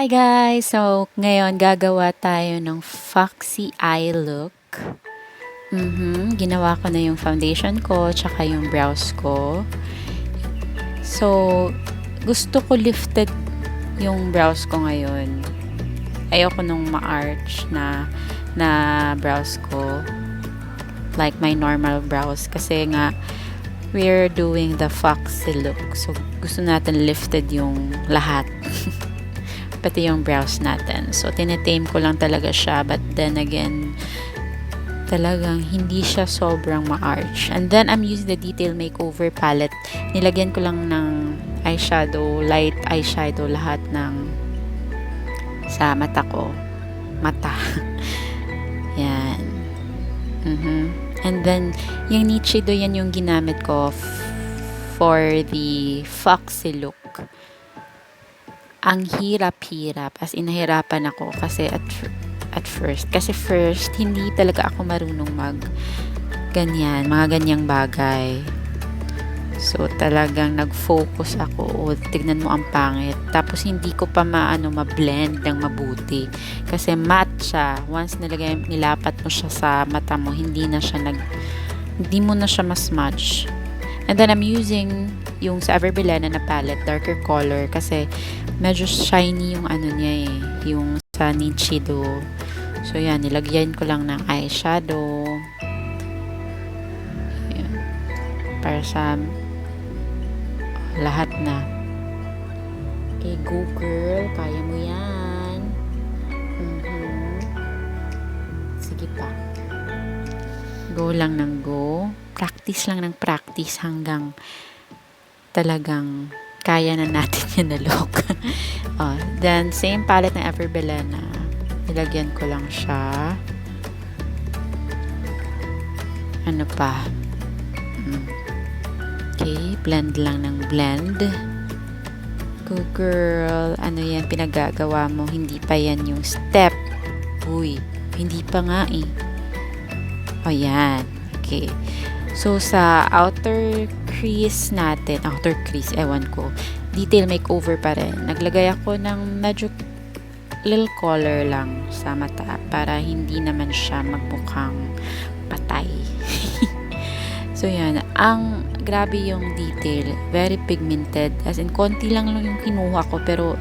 Hi guys! So, ngayon gagawa tayo ng foxy eye look. Ginawa ko na yung foundation ko, tsaka yung brows ko. So, gusto ko lifted yung brows ko ngayon. Ayoko nung ma-arch na brows ko. Like my normal brows. Kasi nga, we're doing the foxy look. So, gusto natin lifted yung lahat. Pati yung brows natin. So, tinetame ko lang talaga siya. But then again, talagang hindi siya sobrang ma-arch. And then, I'm using the Detail Makeover palette. Nilagyan ko lang ng eyeshadow, light eyeshadow lahat ng sa mata ko. Mata. Yan. And then, yung Nichido, yan yung ginamit ko for the foxy look. Ang hirap-hirap, as in nahirapan ako kasi at first, hindi talaga ako marunong mga ganyang bagay. So talagang nag-focus ako, tignan mo ang pangit, tapos hindi ko pa ma-blend ng mabuti kasi matte siya. Once nilapat mo siya sa mata mo, hindi mo na siya mas-match. And then I'm using yung sa Everbilena na palette, darker color, kasi medyo shiny yung niya yung sa Nichido. So yan, nilagyan ko lang ng eyeshadow. Ayan. Para sa lahat na. Okay, go girl, kaya mo yan. Sige pa. Go lang ng go. Practice lang ng practice hanggang talagang kaya na natin yun na look. Then, same palette na Everbilena. Nilagyan ko lang siya. Ano pa? Okay, blend lang ng blend. Go girl. Ano yan pinagagawa mo? Hindi pa yan yung step. Uy, hindi pa nga eh. O yan. Okay. So, sa outer crease, ewan ko, Detail Makeover pa rin. Naglagay ako ng medyo little color lang sa mata para hindi naman siya magmukhang patay. So, yan. Grabe yung detail. Very pigmented. As in, konti lang yung kinuha ko, pero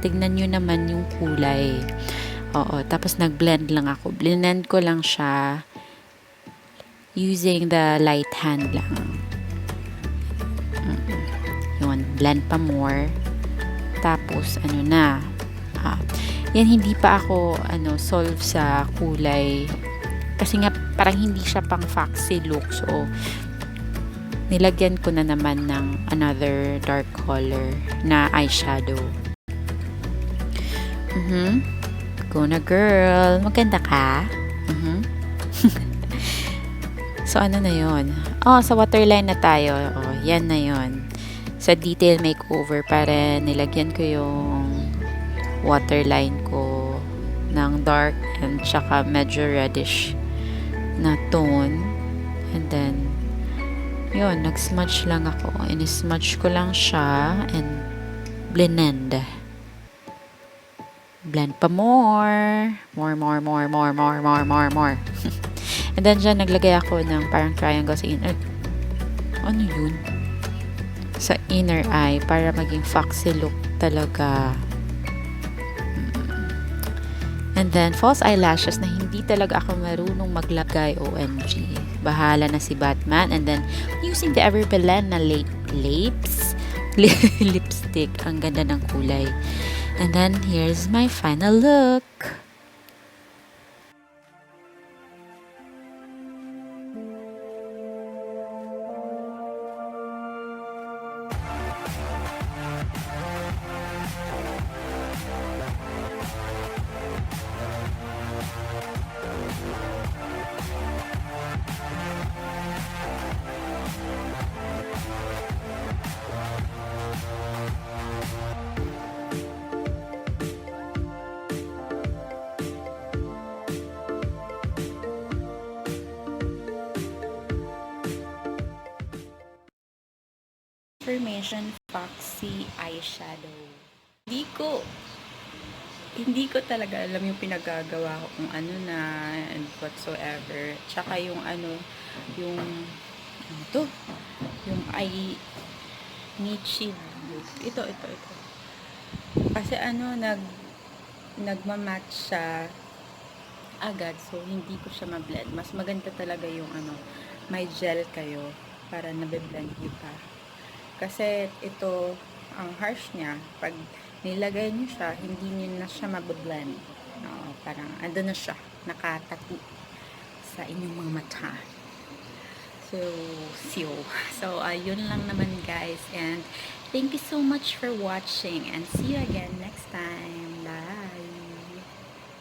tignan nyo naman yung kulay. Oo. Tapos, nag-blend lang ako. Blend ko lang siya using the light hand lang. Yun, blend pa more. Tapos, yan, hindi pa ako, solve sa kulay. Kasi nga, parang hindi siya pang foxy look. So, nilagyan ko na naman ng another dark color na eyeshadow. Go na girl. Maganda ka. So, ano na yun? Sa waterline na tayo. Yan na yun. Sa Detail Makeover, para nilagyan ko yung waterline ko ng dark and tsaka medyo reddish na tone. And then, yun, nag-smudge lang ako. In-smudge ko lang siya and blend. Blend pa more. More. And then, dyan, naglagay ako ng parang triangle sa inner. Ano yun? Sa inner eye, para maging foxy look talaga. And then, false eyelashes na hindi talaga ako marunong maglagay. OMG. Bahala na si Batman. And then, using the Everbilena lipstick. Ang ganda ng kulay. And then, here's my final look. Foxy eyeshadow. Di ko hindi ko talaga alam yung pinagagawa ko kung ano na and whatsoever. Tsaka yung yung ano to? Yung eye Michi. Ito. Kasi nagmamatch siya agad. So, hindi ko siya ma-blend. Mas maganda talaga yung may gel kayo para nabe-blend nyo pa. Kasi ito, ang harsh niya, pag nilagay nyo siya, hindi nyo na siya mabe-blend. No, parang ando na siya, nakatati sa inyong mga mata. So, so yun lang naman guys. And thank you so much for watching and see you again